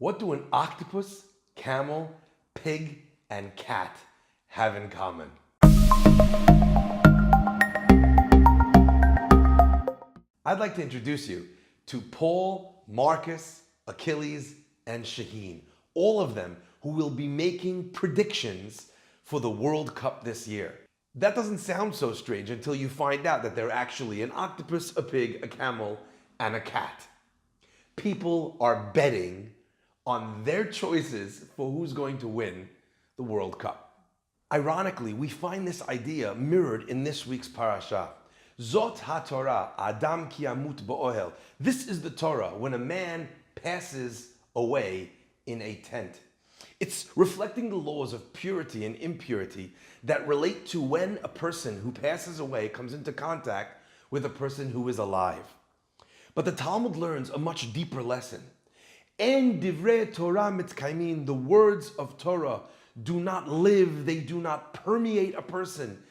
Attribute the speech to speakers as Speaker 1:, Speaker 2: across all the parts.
Speaker 1: What do an octopus, camel, pig, and cat have in common? I'd like to introduce you to Paul, Marcus, Achilles, and Shaheen, all of them who will be making predictions for the World Cup this year. That doesn't sound so strange until you find out that they're actually an octopus, a pig, a camel, and a cat. People are betting on their choices for who's going to win the World Cup. Ironically, we find this idea mirrored in this week's parasha. Zot HaTorah, Adam ki yamut ba'ohel. This is the Torah when a man passes away in a tent. It's reflecting the laws of purity and impurity that relate to when a person who passes away comes into contact with a person who is alive. But the Talmud learns a much deeper lesson. En divrei Torah mitkaimin, the words of Torah do not live, they do not permeate a person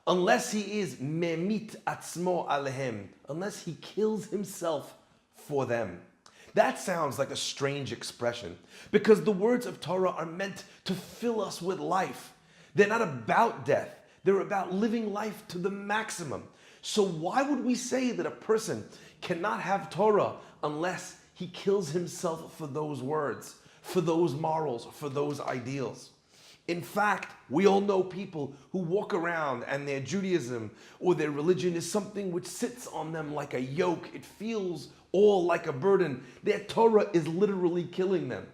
Speaker 1: unless he is memit atzmo alehem, unless he kills himself for them. That sounds like a strange expression because the words of Torah are meant to fill us with life. They're not about death, they're about living life to the maximum. So why would we say that a person cannot have Torah unless he kills himself for those words, for those morals, for those ideals? In fact, we all know people who walk around and their Judaism or their religion is something which sits on them like a yoke. It feels all like a burden. Their Torah is literally killing them.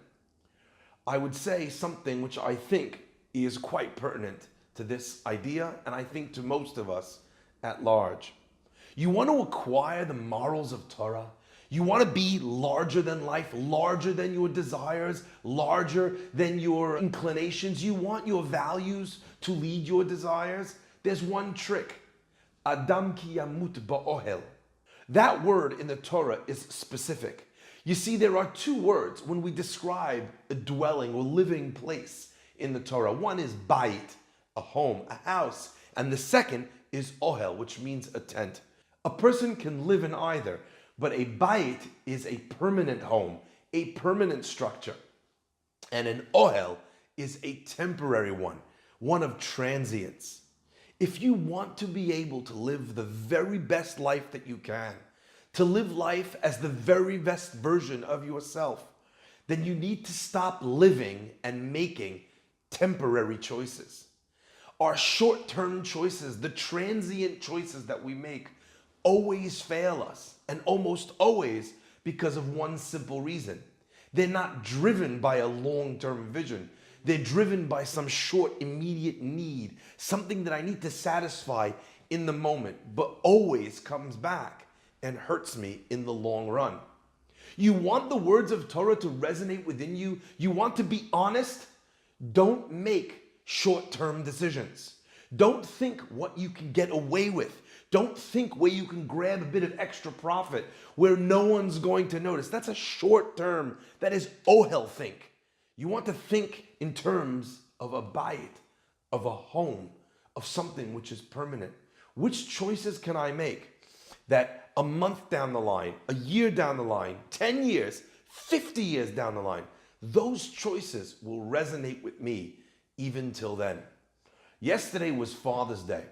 Speaker 1: I would say something which I think is quite pertinent to this idea, and I think to most of us at large. You want to acquire the morals of Torah? You want to be larger than life, larger than your desires, larger than your inclinations. You want your values to lead your desires. There's one trick. Adam ki yamut ba'ohel. That word in the Torah is specific. You see, there are two words when we describe a dwelling or living place in the Torah. One is bayit, a home, a house, and the second is ohel, which means a tent. A person can live in either, but a bayit is a permanent home, a permanent structure. And an ohel is a temporary one of transience. If you want to be able to live the very best life that you can, to live life as the very best version of yourself, then you need to stop living and making temporary choices. Our short-term choices, the transient choices that we make, always fail us, and almost always because of one simple reason. They're not driven by a long-term vision. They're driven by some short, immediate need, something that I need to satisfy in the moment, but always comes back and hurts me in the long run. You want the words of Torah to resonate within you? You want to be honest? Don't make short-term decisions. Don't think what you can get away with. Don't think where you can grab a bit of extra profit where no one's going to notice. That's a short term. That is ohel think. You want to think in terms of a bayit, of a home, of something which is permanent. Which choices can I make that a month down the line, a year down the line, 10 years, 50 years down the line, those choices will resonate with me even till then. Yesterday was Father's Day,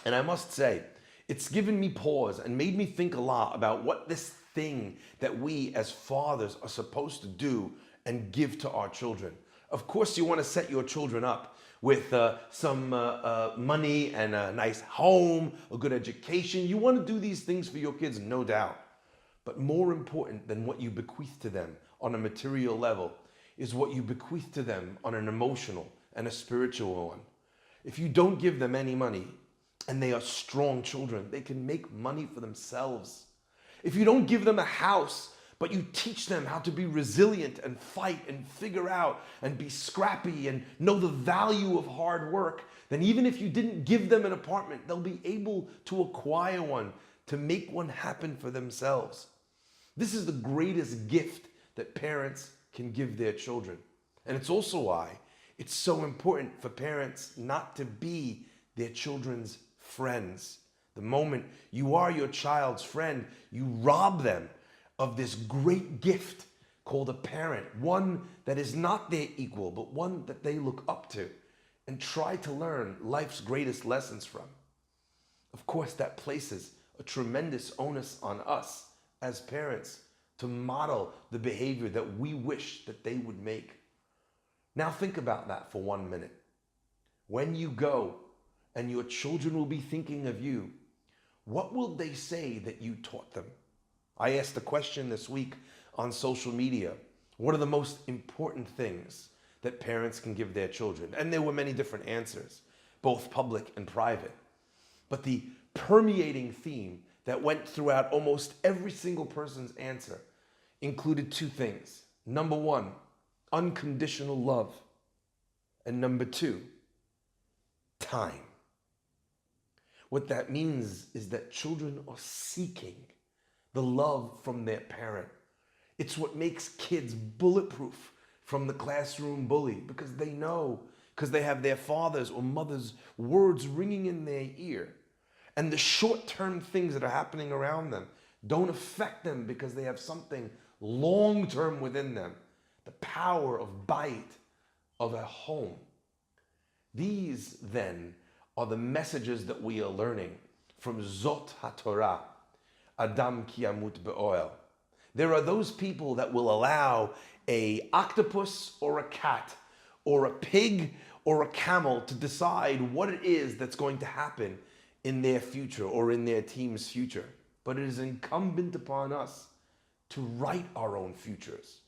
Speaker 1: and I must say, it's given me pause and made me think a lot about what this thing that we as fathers are supposed to do and give to our children. Of course, you want to set your children up with some money and a nice home, a good education. You want to do these things for your kids, no doubt. But more important than what you bequeath to them on a material level is what you bequeath to them on an emotional and a spiritual one. If you don't give them any money, and they are strong children, they can make money for themselves. If you don't give them a house, but you teach them how to be resilient and fight and figure out and be scrappy and know the value of hard work, then even if you didn't give them an apartment, they'll be able to acquire one, to make one happen for themselves. This is the greatest gift that parents can give their children. And it's also why it's so important for parents not to be their children's friends. The moment you are your child's friend, you rob them of this great gift called a parent, one that is not their equal, but one that they look up to and try to learn life's greatest lessons from. Of course, that places a tremendous onus on us as parents to model the behavior that we wish that they would make. Now think about that for 1 minute. When you go and your children will be thinking of you, what will they say that you taught them? I asked the question this week on social media, what are the most important things that parents can give their children? And there were many different answers, both public and private. But the permeating theme that went throughout almost every single person's answer included two things. Number one, unconditional love. And number two, time. What that means is that children are seeking the love from their parent. It's what makes kids bulletproof from the classroom bully, because they know, because they have their father's or mother's words ringing in their ear. And the short-term things that are happening around them don't affect them because they have something long-term within them. The power of bite of a home. These, then, are the messages that we are learning from Zot HaTorah, Adam ki yamut be'oel. There are those people that will allow an octopus or a cat or a pig or a camel to decide what it is that's going to happen in their future or in their team's future. But it is incumbent upon us to write our own futures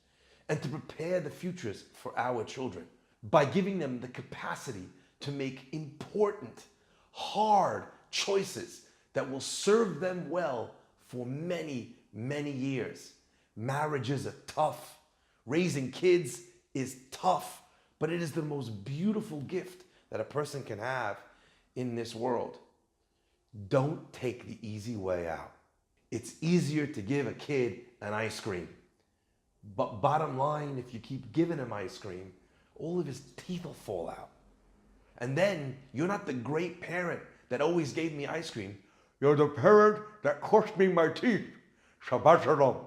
Speaker 1: and to prepare the futures for our children by giving them the capacity to make important, hard choices that will serve them well for many, many years. Marriages are tough. Raising kids is tough, but it is the most beautiful gift that a person can have in this world. Don't take the easy way out. It's easier to give a kid an ice cream. But bottom line, if you keep giving him ice cream, all of his teeth will fall out. And then you're not the great parent that always gave me ice cream. You're the parent that cost me my teeth. Shabbat shalom.